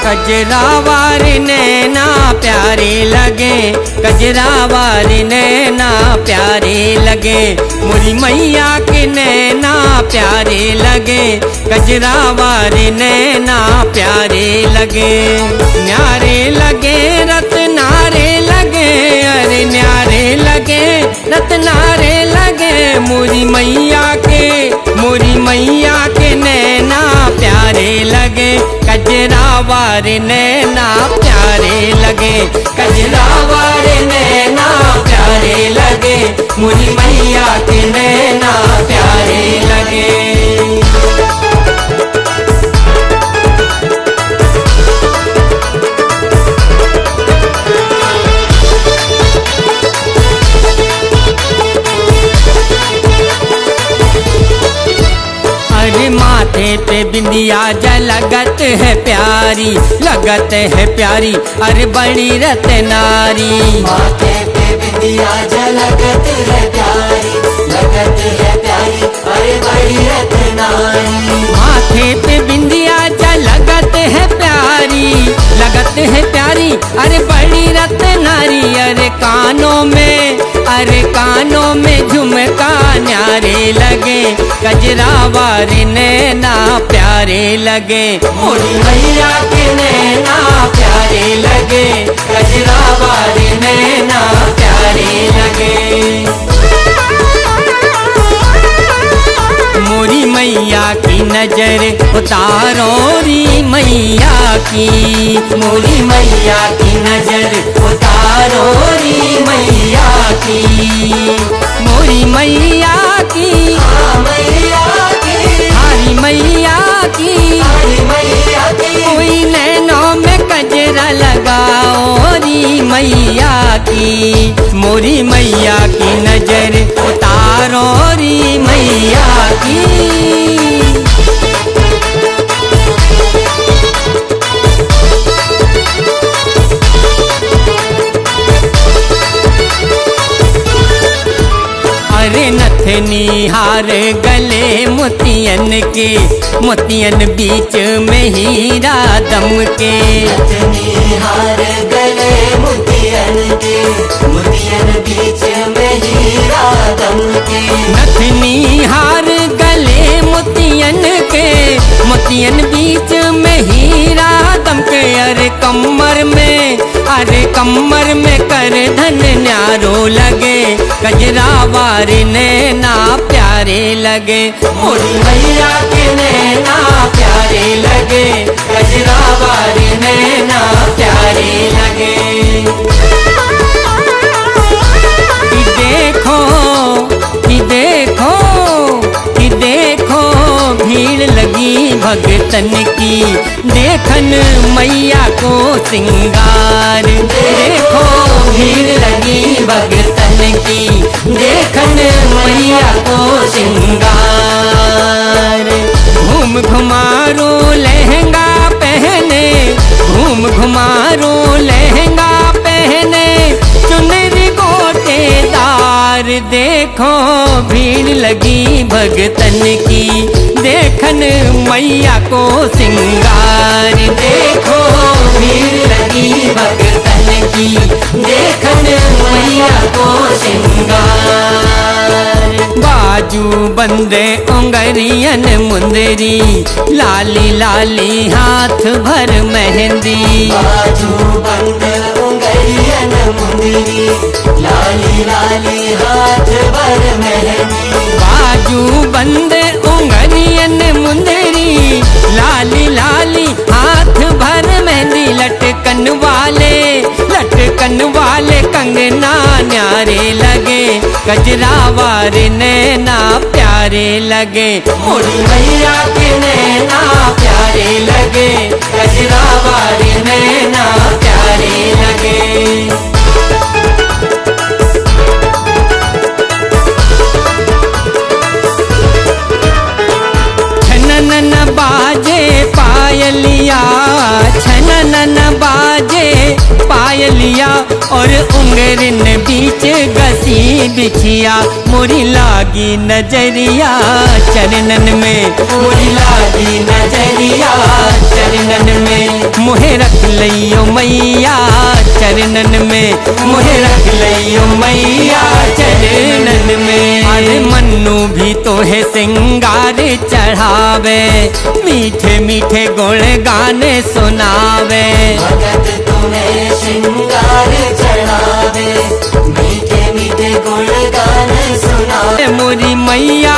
कजरावार नैना प्यारे लगे, कजरावार नैना प्यारे लगे, मोरी मैया के नैना प्यारे लगे, कजरावार नैना प्यारे लगे। न्यारे लगे रत्नारे लगे, अरे न्यारे लगे रत्नारे लगे, मोरी मैया के नैना प्यारे लगे, कजरावार नैना प्यारे लगे, कजरावार नैना प्यारे लगे, मोरी मैया के नैना प्यारे लगे। माथे पे बिंदिया लगत है प्यारी, लगत है प्यारी, अरे बड़ी रत्नारी। माथे पे बिंदिया लगत है प्यारी, लगत है प्यारी, अरे बड़ी रत्नारी। माथे पे बिंदिया लगत है प्यारी, लगत है प्यारी, अरे बड़ी रत्नारी। अरे कानों में झुमका न्यारे लगे, कजरावार नैना प्यारे लगे, मोरी मैया के नैना प्यारे लगे, कजरावार नैना प्यारे लगे। मोरी मैया की नजर उतारो री मैया की, मोरी मैया की नजर उतारो री मैया की, मोरी मैया की, मैया की, हरी मैया की, हरी मैया की। कोई नैनों में कजरा लगाओ री मैया की, मोरी मैया की नजर उतारो री मैया की। अरे नथनी हार गले मोतियन के, मोतियन बीच में हीरा दम के। नथनी हार गले मोतियन के, मोतियन बीच में हीरा दम के। नथनी हार गले मोतियन के, मोतियन बीच में हीरा दम के। अरे कमर में कर धन न्यारो लगे, कजरावार नैना प्यारे लगे, मोरी मैया के नैना प्यारे लगे, कजरावार नैना प्यारे लगे। कि देखो भीड़ लगी भगतन की, देखन मैया को सिंगार। देखो भीड़ लगी भगतन की, देखन मैया को सिंगार। घूम घुमारो लहंगा पहने, घूम घुमारो लहंगा पहने, चुनरी गोटेदार। देखो भीड़ लगी भगतन की, देखन मैया को सिंगार। देखो भीड़ लगी भगतन की, देखन मैया को सिंगार। बाजू बंदे उंगरियन मुंदरी, लाली लाली हाथ भर मेहंदी। बाजू बंद उंगरियन मुंदरी, लाली लाली हाथ भर मेहंदी। बाजू बंद उंगरियन मुंदरी, लाली लाली हाथ भर मेहंदी। लटकन वाले कंगना न्यारे लगे, कजरावार नैना प्यारे लगे, मोरी मैया के नैना प्यारे लगे, कजरावार नैना प्यारे लगे। छनन बाजे पायलिया, छनन बाजे पायलिया, और उंगरन बीच गसी बिछिया। मोरी मोरी लागी नजरिया चरणन में, मोरी लागी नजरिया चरणन में। मोहे रख लियो मैया चरणन में, मोहे रख लियो मैया चरणन में। अरे मन्नू भी तो है सिंगार चढ़ावे, मीठे मीठे गुण गाने सुनावे। भगत तुम्हें श्रृंगार चढ़ावे, मीठे मीठे गुण गाने सुनावे। मोरी मैया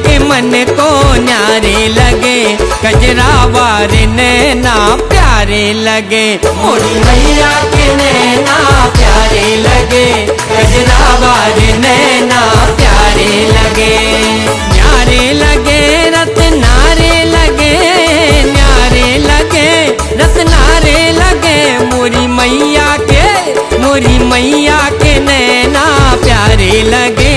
के मन को न्यारे लगे, कजरावार नैना प्यारे लगे। मोरी मैया के नैना प्यारे लगे, कजरावार नैना प्यारे लगे। न्यारे लगे रत्नारे लगे, न्यारे लगे रत्नारे लगे। मोरी मैया के नैना प्यारे लगे,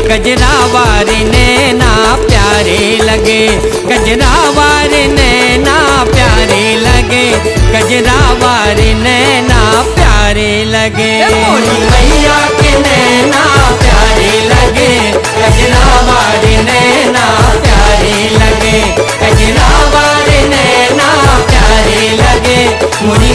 गजरावार नैना प्यारे लगे। गजरावार नैना प्यारे लगे, गजरावार नैना प्यारे लगे। मोरी मैया के नैना प्यारे लगे, गजरावार नैना प्यारे लगे, गजरावार नैना प्यारे लगे। मोरी